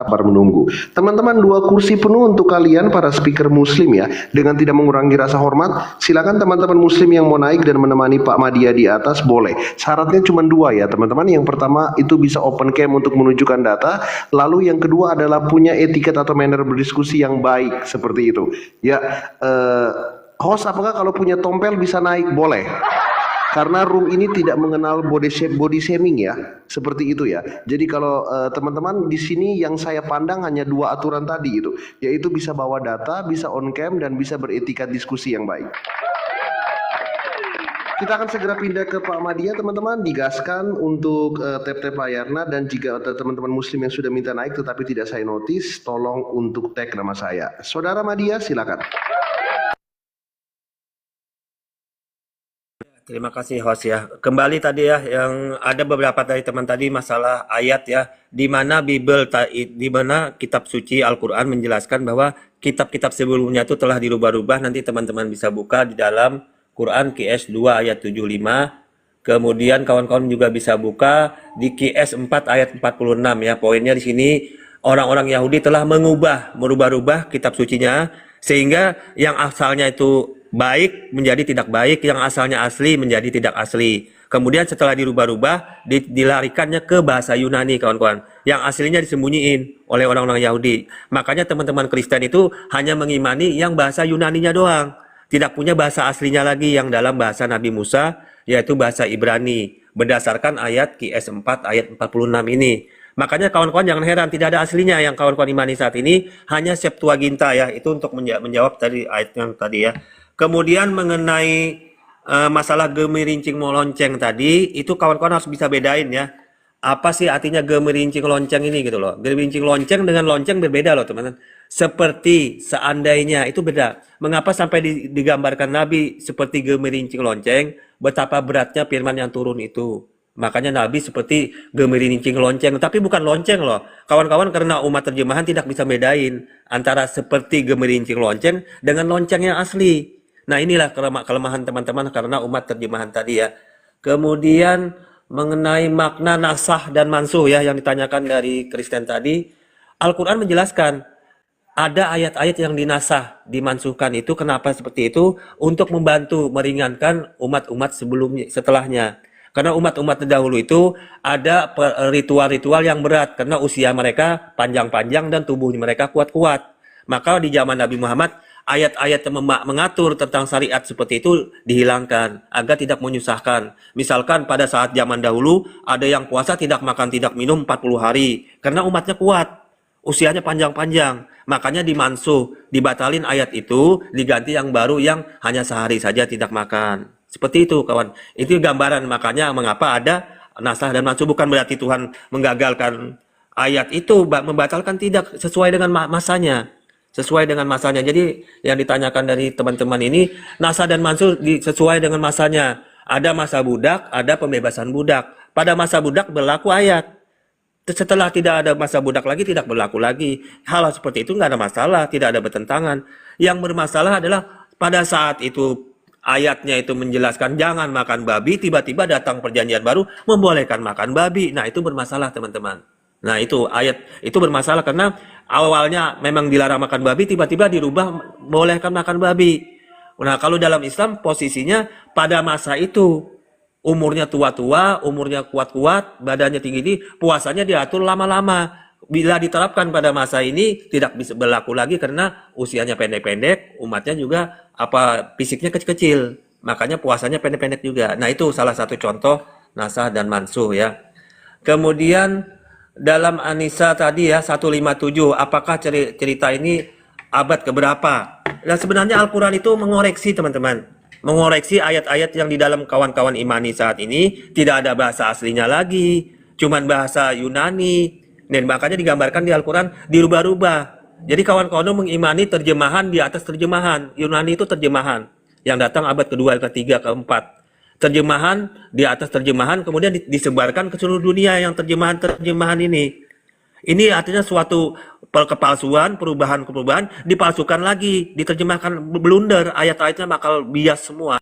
sabar menunggu. Teman-teman, 2 kursi penuh untuk kalian para speaker muslim ya. Dengan tidak mengurangi rasa hormat, silakan teman-teman muslim yang mau naik dan menemani Pak Madya di atas boleh. Syaratnya cuma 2 ya teman-teman. Yang pertama itu bisa open cam untuk menunjukkan data. Lalu yang kedua adalah punya etiket atau manner berdiskusi yang baik seperti itu. Ya, host apakah kalau punya tompel bisa naik? Boleh. Karena room ini tidak mengenal body shaming ya, seperti itu ya. Jadi kalau teman-teman di sini yang saya pandang hanya 2 aturan tadi itu, yaitu bisa bawa data, bisa on cam dan bisa beretikat diskusi yang baik. Kita akan segera pindah ke Pak Madya teman-teman, digaskan untuk tap-tap layarnya, dan jika teman-teman muslim yang sudah minta naik tetapi tidak saya notice, tolong untuk tag nama saya. Saudara Madya silakan. Terima kasih host ya. Kembali tadi ya, yang ada beberapa dari teman tadi masalah ayat ya, di mana di mana kitab suci Al-Qur'an menjelaskan bahwa kitab-kitab sebelumnya itu telah dirubah-rubah. Nanti teman-teman bisa buka di dalam Quran QS 2 ayat 75. Kemudian kawan-kawan juga bisa buka di QS 4 ayat 46 ya. Poinnya di sini orang-orang Yahudi telah merubah-rubah kitab sucinya, sehingga yang asalnya itu baik menjadi tidak baik, yang asalnya asli menjadi tidak asli. Kemudian setelah dirubah-rubah, dilarikannya ke bahasa Yunani, kawan-kawan. Yang aslinya disembunyiin oleh orang-orang Yahudi. Makanya teman-teman Kristen itu hanya mengimani yang bahasa Yunaninya doang. Tidak punya bahasa aslinya lagi yang dalam bahasa Nabi Musa, yaitu bahasa Ibrani. Berdasarkan ayat QS 4 ayat 46 ini. Makanya kawan-kawan jangan heran, tidak ada aslinya yang kawan-kawan imani saat ini, hanya Septuaginta ya. Itu untuk menjawab tadi ayat yang tadi ya. Kemudian mengenai masalah gemerincing melonceng tadi, itu kawan-kawan harus bisa bedain ya. Apa sih artinya gemerincing lonceng ini gitu loh. Gemerincing lonceng dengan lonceng berbeda loh teman-teman. Seperti, seandainya, itu beda. Mengapa sampai digambarkan Nabi seperti gemerincing lonceng, betapa beratnya firman yang turun itu. Makanya Nabi seperti gemerincing lonceng, tapi bukan lonceng loh. Kawan-kawan, karena umat terjemahan tidak bisa bedain antara seperti gemerincing lonceng dengan lonceng yang asli. Nah inilah kelemahan teman-teman karena umat terjemahan tadi ya. Kemudian mengenai makna nasah dan mansuh ya yang ditanyakan dari Kristen tadi, Al-Quran menjelaskan ada ayat-ayat yang dinasah, dimansuhkan itu. Kenapa seperti itu? Untuk membantu meringankan umat-umat setelahnya. Karena umat-umat terdahulu itu ada ritual-ritual yang berat karena usia mereka panjang-panjang dan tubuh mereka kuat-kuat. Maka di zaman Nabi Muhammad, ayat-ayat yang mengatur tentang syariat seperti itu dihilangkan agar tidak menyusahkan. Misalkan pada saat zaman dahulu ada yang puasa tidak makan tidak minum 40 hari karena umatnya kuat, usianya panjang-panjang. Makanya dimansuh, dibatalin ayat itu, diganti yang baru yang hanya sehari saja tidak makan. Seperti itu kawan. Itu gambaran makanya mengapa ada nasah dan mansuh. Bukan berarti Tuhan menggagalkan ayat itu, membatalkan, tidak, sesuai dengan masanya. Sesuai dengan masanya. Jadi yang ditanyakan dari teman-teman ini, nasah dan mansuh sesuai dengan masanya. Ada masa budak, ada pembebasan budak. Pada masa budak berlaku ayat. Setelah tidak ada masa budak lagi, tidak berlaku lagi. Hal seperti itu nggak ada masalah, tidak ada bertentangan. Yang bermasalah adalah pada saat itu ayatnya itu menjelaskan jangan makan babi, tiba-tiba datang perjanjian baru membolehkan makan babi. Nah itu bermasalah teman-teman. Nah itu ayat itu bermasalah karena awalnya memang dilarang makan babi, tiba-tiba dirubah bolehkan makan babi. Nah kalau dalam Islam posisinya pada masa itu umurnya tua-tua, umurnya kuat-kuat, badannya tinggi, puasanya diatur lama-lama. Bila diterapkan pada masa ini tidak bisa berlaku lagi karena usianya pendek-pendek, umatnya juga fisiknya kecil-kecil. Makanya puasanya pendek-pendek juga. Nah, itu salah satu contoh nasah dan mansuh ya. Kemudian dalam An-Nisa tadi ya 157, apakah cerita ini abad keberapa? Nah, sebenarnya Al-Qur'an itu mengoreksi teman-teman. Mengoreksi ayat-ayat yang di dalam kawan-kawan imani saat ini tidak ada bahasa aslinya lagi, cuman bahasa Yunani. Dan makanya digambarkan di Al-Quran dirubah-rubah. Jadi kawan-kawan mengimani terjemahan di atas terjemahan. Yunani itu terjemahan yang datang abad kedua, ketiga, keempat. Terjemahan di atas terjemahan kemudian disebarkan ke seluruh dunia yang terjemahan-terjemahan ini. Ini artinya suatu kepalsuan, perubahan dipalsukan lagi, diterjemahkan blunder, ayat-ayatnya bakal bias semua.